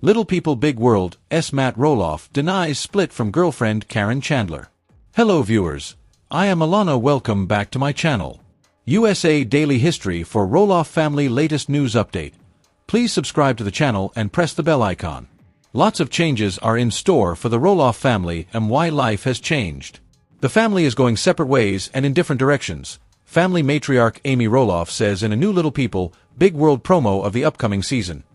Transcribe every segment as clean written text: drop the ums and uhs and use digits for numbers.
Little People Big World, Matt Roloff denies split from girlfriend Caryn Chandler. Hello viewers, I am Alana. Welcome back to my channel. USA Daily History for Roloff family latest news update. Please subscribe to the channel and press the bell icon. Lots of changes are in store for the Roloff family and why life has changed. The family is going separate ways and in different directions. Family matriarch Amy Roloff says in a new Little People Big World promo of the upcoming season.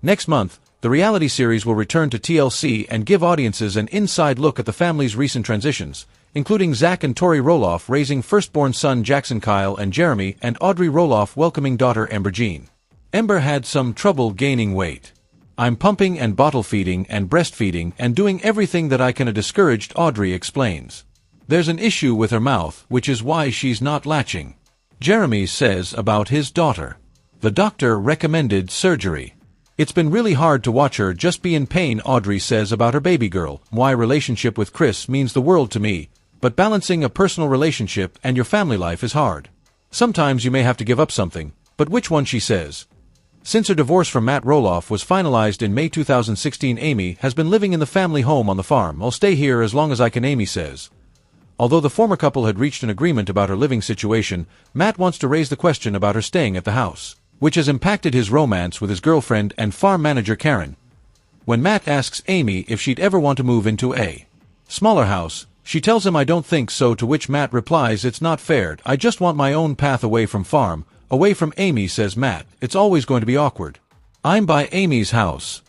Next month, the reality series will return to TLC and give audiences an inside look at the family's recent transitions, including Zach and Tori Roloff raising firstborn son Jackson Kyle and Jeremy and Audrey Roloff welcoming daughter Ember Jean. Ember had some trouble gaining weight. I'm pumping and bottle feeding and breastfeeding and doing everything that I can. A discouraged Audrey explains. There's an issue with her mouth, which is why she's not latching. Jeremy says about his daughter. The doctor recommended surgery. It's been really hard to watch her just be in pain. Audrey says about her baby girl. My relationship with Chris means the world to me, but balancing a personal relationship and your family life is hard. Sometimes you may have to give up something, but which one? She says. Since her divorce from Matt Roloff was finalized in May 2016, Amy has been living in the family home on the farm. I'll stay here as long as I can, Amy says. Although the former couple had reached an agreement about her living situation, Matt wants to raise the question about her staying at the house, which has impacted his romance with his girlfriend and farm manager Caryn. When Matt asks Amy if she'd ever want to move into a smaller house, she tells him I don't think so, to which Matt replies it's not fair, I just want my own path away from farm, away from Amy. Says Matt, it's always going to be awkward. I'm by Amy's house.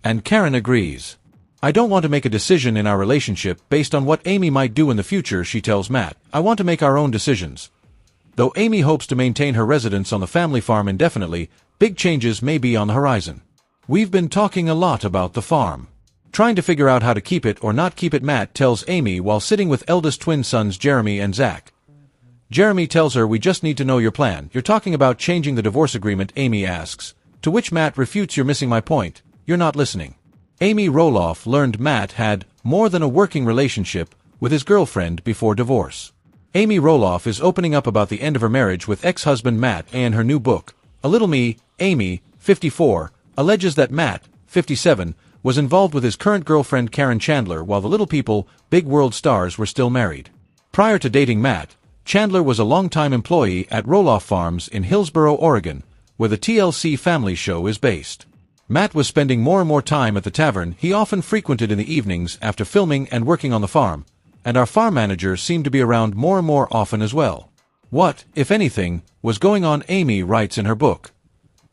And Caryn agrees. I don't want to make a decision in our relationship based on what Amy might do in the future, she tells Matt. I want to make our own decisions. Though Amy hopes to maintain her residence on the family farm indefinitely, big changes may be on the horizon. We've been talking a lot about the farm. Trying to figure out how to keep it or not keep it, Matt tells Amy while sitting with eldest twin sons Jeremy and Zach. Jeremy tells her, we just need to know your plan. You're talking about changing the divorce agreement, Amy asks. To which Matt refutes, you're missing my point. You're not listening. Amy Roloff learned Matt had more than a working relationship with his girlfriend before divorce. Amy Roloff is opening up about the end of her marriage with ex-husband Matt, and her new book, A Little Me. Amy, 54, alleges that Matt, 57, was involved with his current girlfriend Caryn Chandler while the Little People Big World stars were still married. Prior to dating Matt, Chandler was a longtime employee at Roloff Farms in Hillsboro, Oregon, where the TLC family show is based. Matt was spending more and more time at the tavern he often frequented in the evenings after filming and working on the farm, and our farm manager seemed to be around more and more often as well. What, if anything, was going on? Amy writes in her book.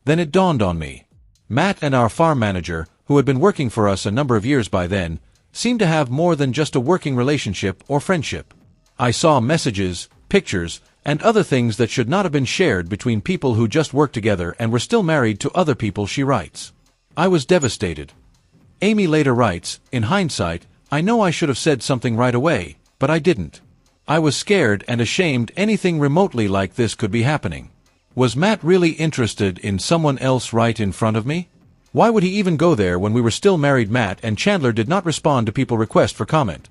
Then it dawned on me. Matt and our farm manager, who had been working for us a number of years by then, seemed to have more than just a working relationship or friendship. I saw messages, pictures, and other things that should not have been shared between people who just worked together and were still married to other people, she writes. I was devastated. Amy later writes, in hindsight, I know I should have said something right away, but I didn't. I was scared and ashamed anything remotely like this could be happening. Was Matt really interested in someone else right in front of me? Why would he even go there when we were still married? Matt and Chandler did not respond to people's requests for comment.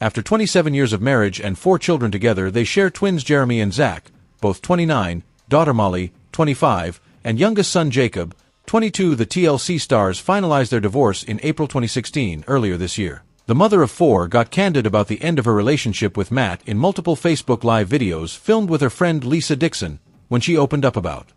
After 27 years of marriage and 4 children together, they share twins Jeremy and Zach, both 29, daughter Molly, 25, and youngest son Jacob, 22. The TLC stars finalized their divorce in April 2016, earlier this year. The mother of 4 got candid about the end of her relationship with Matt in multiple Facebook Live videos filmed with her friend Lisa Dixon, when she opened up about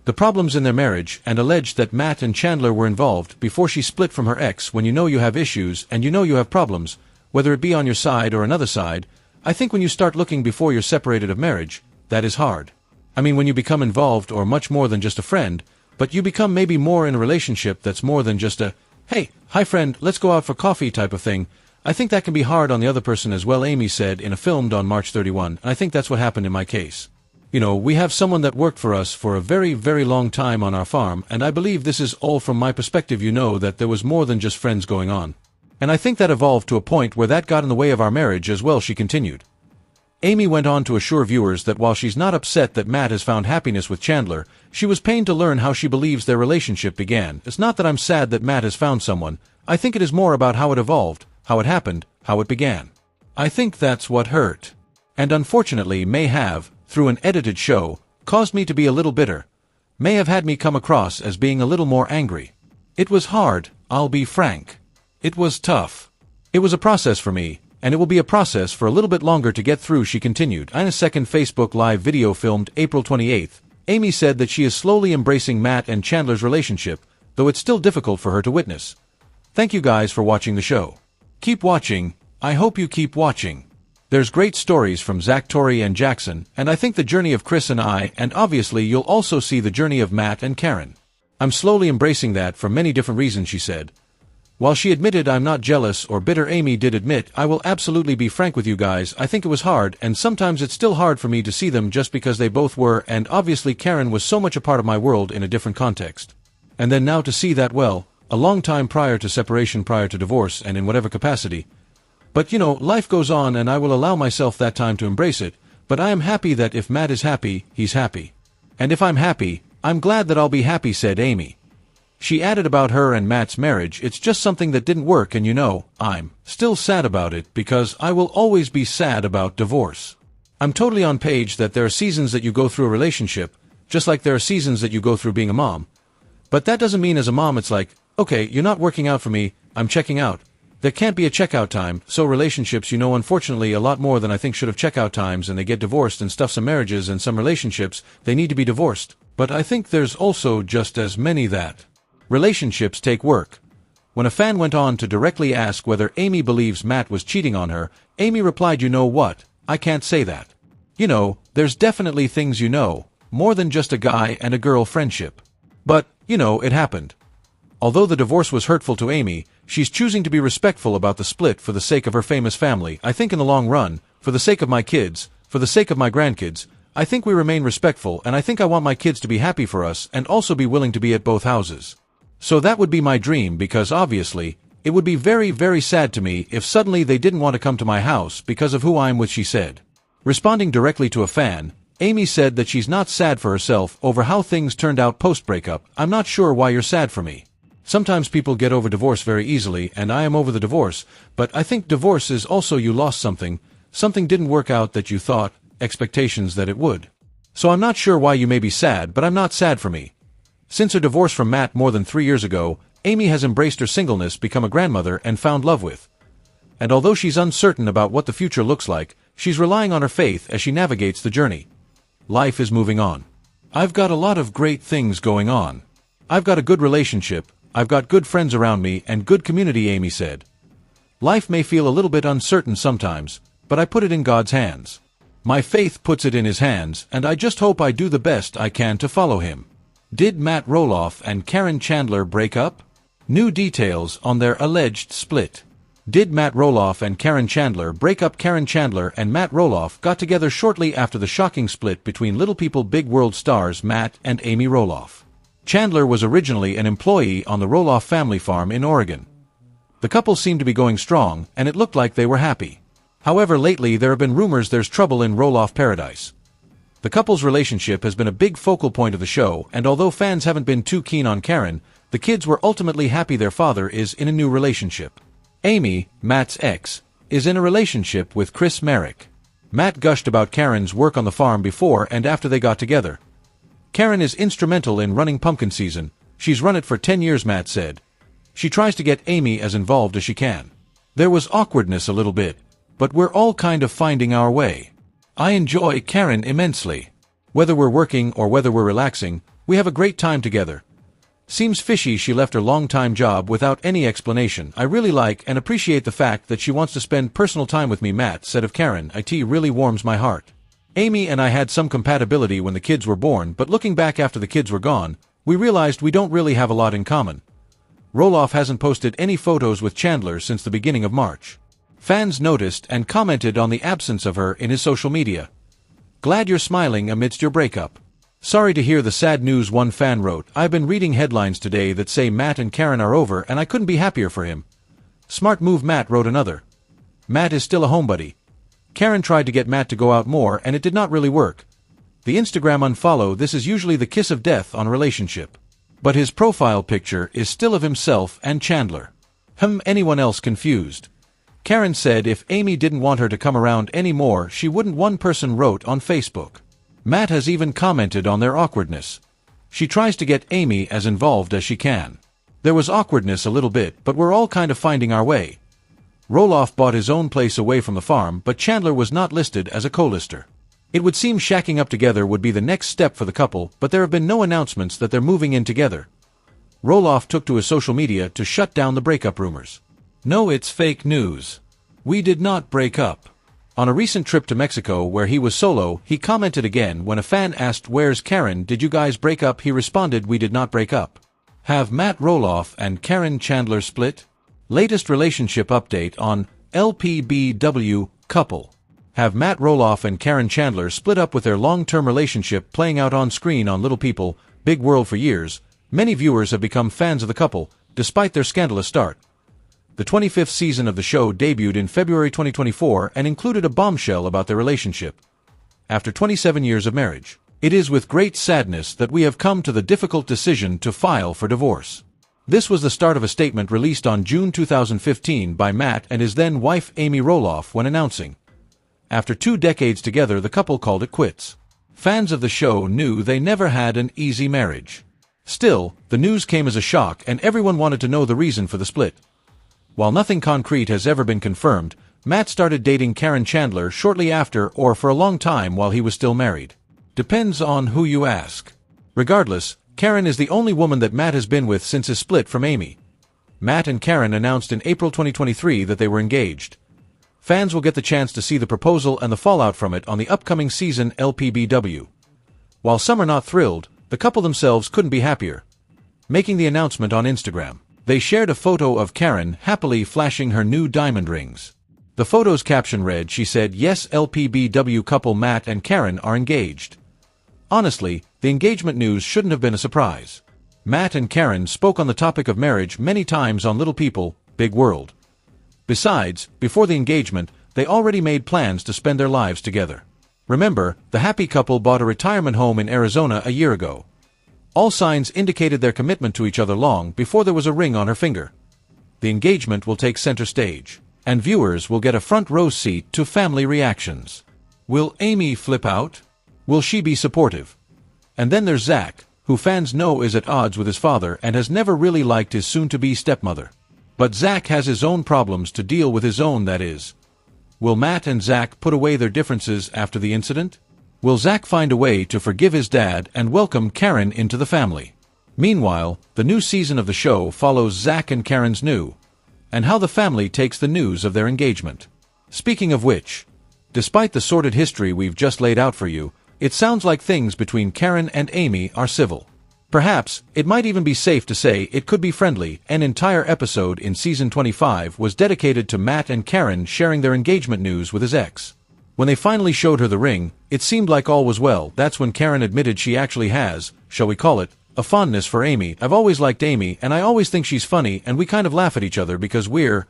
the problems in their marriage and alleged that Matt and Chandler were involved before she split from her ex. When you know you have issues and you know you have problems, whether it be on your side or another side, I think when you start looking before you're separated of marriage, that is hard. I mean, when you become involved or much more than just a friend, but you become maybe more in a relationship that's more than just a, hey, hi friend, let's go out for coffee type of thing, I think that can be hard on the other person as well, Amy said in a filmed on March 31, and I think that's what happened in my case. You know, we have someone that worked for us for a very, very long time on our farm, and I believe this is all from my perspective. You know that there was more than just friends going on. And I think that evolved to a point where that got in the way of our marriage as well, she continued. Amy went on to assure viewers that while she's not upset that Matt has found happiness with Chandler, she was pained to learn how she believes their relationship began. It's not that I'm sad that Matt has found someone, I think it is more about how it evolved, how it happened, how it began. I think that's what hurt. And unfortunately may have, through an edited show, caused me to be a little bitter. May have had me come across as being a little more angry. It was hard, I'll be frank. It was tough. It was a process for me, and it will be a process for a little bit longer to get through, she continued. In a second Facebook Live video filmed April 28th, Amy said that she is slowly embracing Matt and Chandler's relationship, though it's still difficult for her to witness. Thank you guys for watching the show. Keep watching. I hope you keep watching. There's great stories from Zach, Tori, and Jackson, and I think the journey of Chris and I, and obviously you'll also see the journey of Matt and Caryn. I'm slowly embracing that for many different reasons, she said. While she admitted I'm not jealous or bitter, Amy did admit, I will absolutely be frank with you guys, I think it was hard, and sometimes it's still hard for me to see them just because they both were, and obviously Caryn was so much a part of my world in a different context. And then now to see that, well, a long time prior to separation, prior to divorce, and in whatever capacity. But you know, life goes on and I will allow myself that time to embrace it, but I am happy that if Matt is happy, he's happy. And if I'm happy, I'm glad that I'll be happy, said Amy. She added about her and Matt's marriage, it's just something that didn't work, and you know, I'm still sad about it because I will always be sad about divorce. I'm totally on page that there are seasons that you go through a relationship, just like there are seasons that you go through being a mom. But that doesn't mean as a mom it's like, okay, you're not working out for me, I'm checking out. There can't be a checkout time, so relationships, you know, unfortunately a lot more than I think should have checkout times, and they get divorced and stuff. Some marriages and some relationships, they need to be divorced. But I think there's also just as many that relationships take work. When a fan went on to directly ask whether Amy believes Matt was cheating on her, Amy replied, you know what, I can't say that. You know, there's definitely things you know, more than just a guy and a girl friendship. But, you know, it happened. Although the divorce was hurtful to Amy, she's choosing to be respectful about the split for the sake of her famous family. I think in the long run, for the sake of my kids, for the sake of my grandkids, I think we remain respectful, and I think I want my kids to be happy for us and also be willing to be at both houses. So that would be my dream, because obviously, it would be very, very sad to me if suddenly they didn't want to come to my house because of who I'm with, she said. Responding directly to a fan, Amy said that she's not sad for herself over how things turned out post-breakup. I'm not sure why you're sad for me. Sometimes people get over divorce very easily, and I am over the divorce, but I think divorce is also you lost something didn't work out that you thought, expectations that it would. So I'm not sure why you may be sad, but I'm not sad for me. Since her divorce from Matt more than 3 years ago, Amy has embraced her singleness, become a grandmother, and found love with. And although she's uncertain about what the future looks like, she's relying on her faith as she navigates the journey. Life is moving on. I've got a lot of great things going on. I've got a good relationship, I've got good friends around me and good community, Amy said. Life may feel a little bit uncertain sometimes, but I put it in God's hands. My faith puts it in His hands, and I just hope I do the best I can to follow Him. Did Matt Roloff and Caryn Chandler break up? New details on their alleged split. Did Matt Roloff and Caryn Chandler break up? Caryn Chandler and Matt Roloff got together shortly after the shocking split between Little People Big World stars Matt and Amy Roloff. Chandler was originally an employee on the Roloff family farm in Oregon. The couple seemed to be going strong, and it looked like they were happy. However, lately there have been rumors there's trouble in Roloff paradise. The couple's relationship has been a big focal point of the show, and although fans haven't been too keen on Caryn, the kids were ultimately happy their father is in a new relationship. Amy, Matt's ex, is in a relationship with Chris Merrick. Matt gushed about Caryn's work on the farm before and after they got together. Caryn is instrumental in running pumpkin season. She's run it for 10 years, Matt said. She tries to get Amy as involved as she can. There was awkwardness a little bit, but we're all kind of finding our way. I enjoy Caryn immensely. Whether we're working or whether we're relaxing, we have a great time together. Seems fishy she left her long-time job without any explanation. I really like and appreciate the fact that she wants to spend personal time with me, Matt said of Caryn. It really warms my heart. Amy and I had some compatibility when the kids were born, but looking back after the kids were gone, we realized we don't really have a lot in common. Roloff hasn't posted any photos with Chandler since the beginning of March. Fans noticed and commented on the absence of her in his social media. Glad you're smiling amidst your breakup. Sorry to hear the sad news, one fan wrote. I've been reading headlines today that say Matt and Caryn are over, and I couldn't be happier for him. Smart move, Matt, wrote another. Matt is still a homebody. Caryn tried to get Matt to go out more, and it did not really work. The Instagram unfollow, this is usually the kiss of death on a relationship. But his profile picture is still of himself and Chandler. Anyone else confused? Caryn said if Amy didn't want her to come around anymore, she wouldn't, one person wrote on Facebook. Matt has even commented on their awkwardness. She tries to get Amy as involved as she can. There was awkwardness a little bit, but we're all kind of finding our way. Roloff bought his own place away from the farm, but Chandler was not listed as a co-lister. It would seem shacking up together would be the next step for the couple, but there have been no announcements that they're moving in together. Roloff took to his social media to shut down the breakup rumors. No, it's fake news. We did not break up. On a recent trip to Mexico where he was solo, he commented again when a fan asked, "Where's Caryn? Did you guys break up?" He responded, "We did not break up." Have Matt Roloff and Caryn Chandler split? Latest relationship update on LPBW couple. Have Matt Roloff and Caryn Chandler split up with their long-term relationship playing out on screen on Little People, Big World for years? Many viewers have become fans of the couple, despite their scandalous start. The 25th season of the show debuted in February 2024 and included a bombshell about their relationship. After 27 years of marriage, it is with great sadness that we have come to the difficult decision to file for divorce. This was the start of a statement released on June 2015 by Matt and his then-wife Amy Roloff when announcing. After 2 decades together, the couple called it quits. Fans of the show knew they never had an easy marriage. Still, the news came as a shock and everyone wanted to know the reason for the split. While nothing concrete has ever been confirmed, Matt started dating Caryn Chandler shortly after or for a long time while he was still married. Depends on who you ask. Regardless, Caryn is the only woman that Matt has been with since his split from Amy. Matt and Caryn announced in April 2023 that they were engaged. Fans will get the chance to see the proposal and the fallout from it on the upcoming season LPBW. While some are not thrilled, the couple themselves couldn't be happier. Making the announcement on Instagram, they shared a photo of Caryn happily flashing her new diamond rings. The photo's caption read, she said, "Yes, LPBW couple Matt and Caryn are engaged." Honestly, the engagement news shouldn't have been a surprise. Matt and Caryn spoke on the topic of marriage many times on Little People, Big World. Besides, before the engagement, they already made plans to spend their lives together. Remember, the happy couple bought a retirement home in Arizona a year ago. All signs indicated their commitment to each other long before there was a ring on her finger. The engagement will take center stage, and viewers will get a front row seat to family reactions. Will Amy flip out? Will she be supportive? And then there's Zach, who fans know is at odds with his father and has never really liked his soon-to-be stepmother. But Zach has his own problems to deal with, his own, that is. Will Matt and Zach put away their differences after the incident? Will Zach find a way to forgive his dad and welcome Caryn into the family? Meanwhile, the new season of the show follows Zach and Caryn's new, and how the family takes the news of their engagement. Speaking of which, despite the sordid history we've just laid out for you, it sounds like things between Caryn and Amy are civil. Perhaps, it might even be safe to say it could be friendly. An entire episode in season 25 was dedicated to Matt and Caryn sharing their engagement news with his ex. When they finally showed her the ring, it seemed like all was well. That's when Caryn admitted she actually has, shall we call it, a fondness for Amy. "I've always liked Amy, and I always think she's funny, and we kind of laugh at each other because we're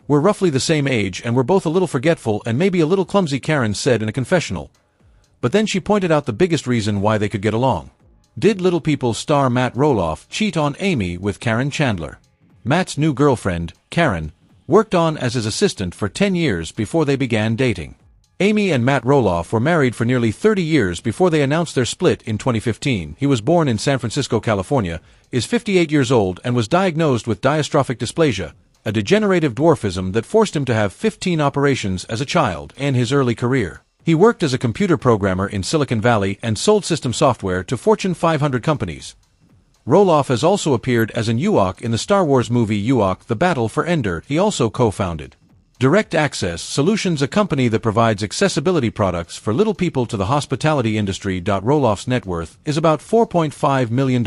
roughly the same age and we're both a little forgetful and maybe a little clumsy," Caryn said in a confessional. But then she pointed out the biggest reason why they could get along. Did Little People star Matt Roloff cheat on Amy with Caryn Chandler? Matt's new girlfriend, Caryn, worked on as his assistant for 10 years before they began dating. Amy and Matt Roloff were married for nearly 30 years before they announced their split in 2015. He was born in San Francisco, California, is 58 years old and was diagnosed with dystrophic dysplasia, a degenerative dwarfism that forced him to have 15 operations as a child and his early career. He worked as a computer programmer in Silicon Valley and sold system software to Fortune 500 companies. Roloff has also appeared as an Ewok in the Star Wars movie Ewok: The Battle for Endor. He also co-founded Direct Access Solutions, a company that provides accessibility products for little people to the hospitality industry. Roloff's net worth is about $4.5 million.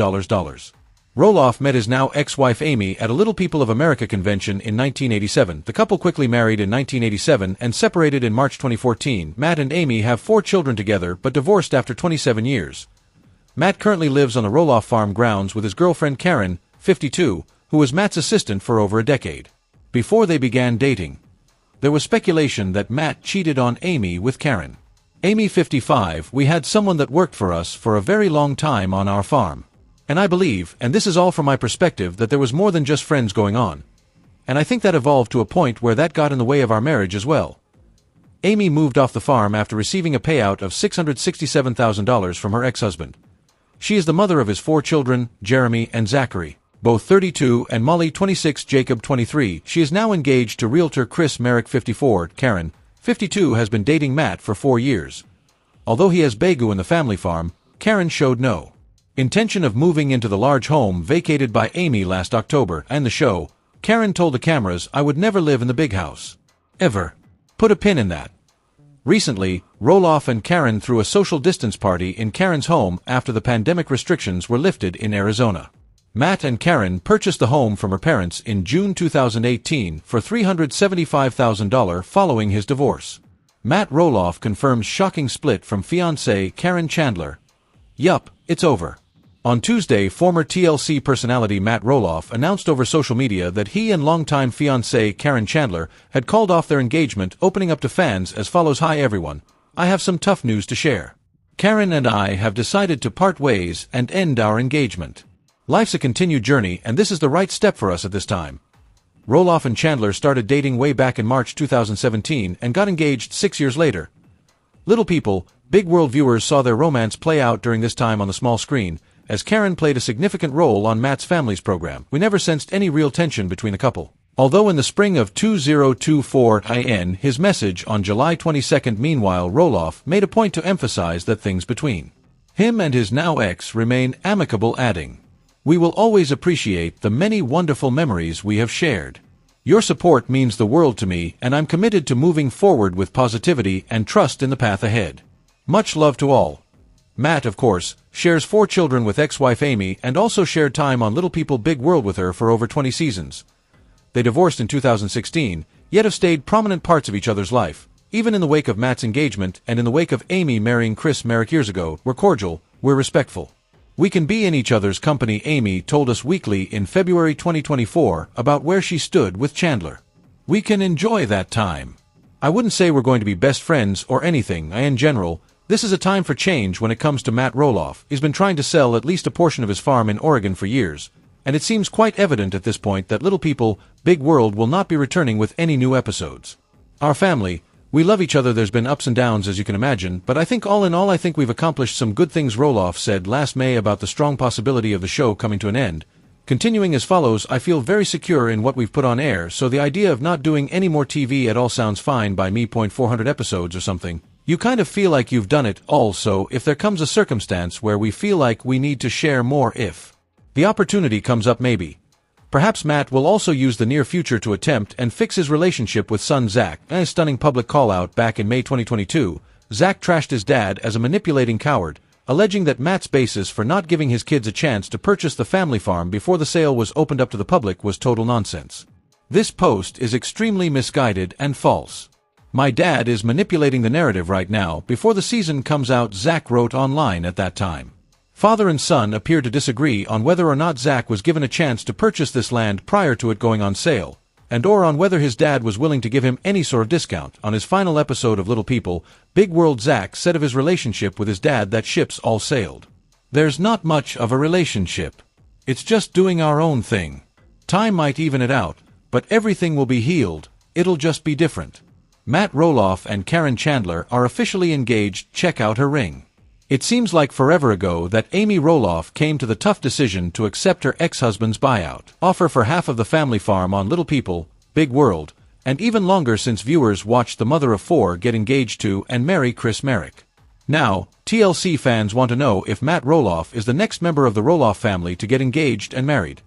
Roloff met his now ex-wife Amy at a Little People of America convention in 1987. The couple quickly married in 1987 and separated in March 2014. Matt and Amy have 4 children together but divorced after 27 years. Matt currently lives on the Roloff farm grounds with his girlfriend Caryn, 52, who was Matt's assistant for over a decade. Before they began dating, there was speculation that Matt cheated on Amy with Caryn. Amy, 55, "We had someone that worked for us for a very long time on our farm. And I believe, and this is all from my perspective, that there was more than just friends going on. And I think that evolved to a point where that got in the way of our marriage as well." Amy moved off the farm after receiving a payout of $667,000 from her ex-husband. She is the mother of his 4 children, Jeremy and Zachary. both 32, and Molly 26, Jacob 23. She is now engaged to realtor Chris Merrick 54. Caryn, 52, has been dating Matt for 4 years. Although he has Begu in the family farm, Caryn showed no intention of moving into the large home vacated by Amy last October, and the show, Caryn told the cameras, "I would never live in the big house. Ever." Put a pin in that. Recently, Roloff and Caryn threw a social distance party in Caryn's home after the pandemic restrictions were lifted in Arizona. Matt and Caryn purchased the home from her parents in June 2018 for $375,000 following his divorce. Matt Roloff confirms shocking split from fiancée Caryn Chandler. "Yup, it's over." On Tuesday, former TLC personality Matt Roloff announced over social media that he and longtime fiancée Caryn Chandler had called off their engagement, opening up to fans as follows: "Hi everyone. I have some tough news to share. Caryn and I have decided to part ways and end our engagement. Life's a continued journey, and this is the right step for us at this time." Roloff and Chandler started dating way back in March 2017 and got engaged 6 years later. Little People, Big World viewers saw their romance play out during this time on the small screen, as Caryn played a significant role on Matt's Families program. We never sensed any real tension between the couple. Although in the spring of 2024 in his message on July 22, meanwhile, Roloff made a point to emphasize that things between him and his now ex remain amicable, adding, "We will always appreciate the many wonderful memories we have shared. Your support means the world to me, and I'm committed to moving forward with positivity and trust in the path ahead. Much love to all." Matt, of course, shares 4 children with ex-wife Amy and also shared time on Little People Big World with her for over 20 seasons. They divorced in 2016, yet have stayed prominent parts of each other's life. Even in the wake of Matt's engagement and in the wake of Amy marrying Chris Merrick years ago, "We're cordial, we're respectful. We can be in each other's company," Amy told Us Weekly in February 2024 about where she stood with Chandler. "We can enjoy that time. I wouldn't say we're going to be best friends or anything. In general, this is a time for change when it comes to Matt Roloff. He's been trying to sell at least a portion of his farm in Oregon for years, and it seems quite evident at this point that Little People, Big World will not be returning with any new episodes. Our family, we love each other. There's been ups and downs, as you can imagine, but I think all in all, I think we've accomplished some good things," Roloff said last May about the strong possibility of the show coming to an end. Continuing as follows, "I feel very secure in what we've put on air, so the idea of not doing any more TV at all sounds fine by me. 400 episodes or something. You kind of feel like you've done it all, so if there comes a circumstance where we feel like we need to share more, if the opportunity comes up, maybe. Perhaps Matt will also use the near future to attempt and fix his relationship with son Zach." A stunning public call-out back in May 2022, Zach trashed his dad as a manipulating coward, alleging that Matt's basis for not giving his kids a chance to purchase the family farm before the sale was opened up to the public was total nonsense. "This post is extremely misguided and false. My dad is manipulating the narrative right now before the season comes out," Zach wrote online at that time. Father and son appeared to disagree on whether or not Zach was given a chance to purchase this land prior to it going on sale, and or on whether his dad was willing to give him any sort of discount. On his final episode of Little People, Big World, Zach said of his relationship with his dad that ships all sailed. "There's not much of a relationship. It's just doing our own thing. Time might even it out, but everything will be healed. It'll just be different." Matt Roloff and Caryn Chandler are officially engaged. Check out her ring. It seems like forever ago that Amy Roloff came to the tough decision to accept her ex-husband's buyout offer for half of the family farm on Little People, Big World, and even longer since viewers watched the mother of 4 get engaged to and marry Chris Merrick. Now, TLC fans want to know if Matt Roloff is the next member of the Roloff family to get engaged and married.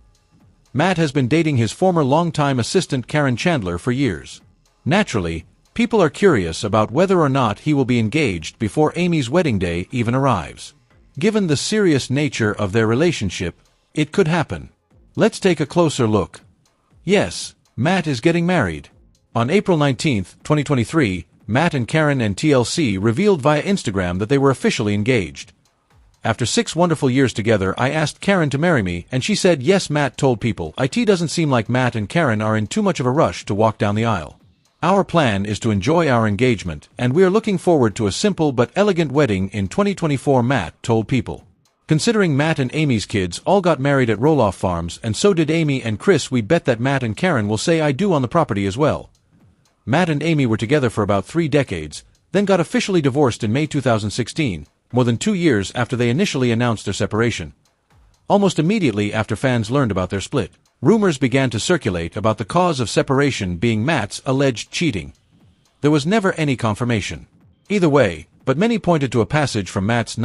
Matt has been dating his former longtime assistant Caryn Chandler for years. Naturally, people are curious about whether or not he will be engaged before Amy's wedding day even arrives. Given the serious nature of their relationship, it could happen. Let's take a closer look. Yes, Matt is getting married. On April 19, 2023, Matt and Caryn and TLC revealed via Instagram that they were officially engaged. "After 6 wonderful years together, I asked Caryn to marry me, and she said yes," Matt told People. "It doesn't seem like Matt and Caryn are in too much of a rush to walk down the aisle. Our plan is to enjoy our engagement, and we are looking forward to a simple but elegant wedding in 2024, Matt told People. Considering Matt and Amy's kids all got married at Roloff Farms, and so did Amy and Chris, we bet that Matt and Caryn will say I do on the property as well. Matt and Amy were together for about 3 decades, then got officially divorced in May 2016, more than 2 years after they initially announced their separation. Almost immediately after fans learned about their split, rumors began to circulate about the cause of separation being Matt's alleged cheating. There was never any confirmation either way, but many pointed to a passage from Matt's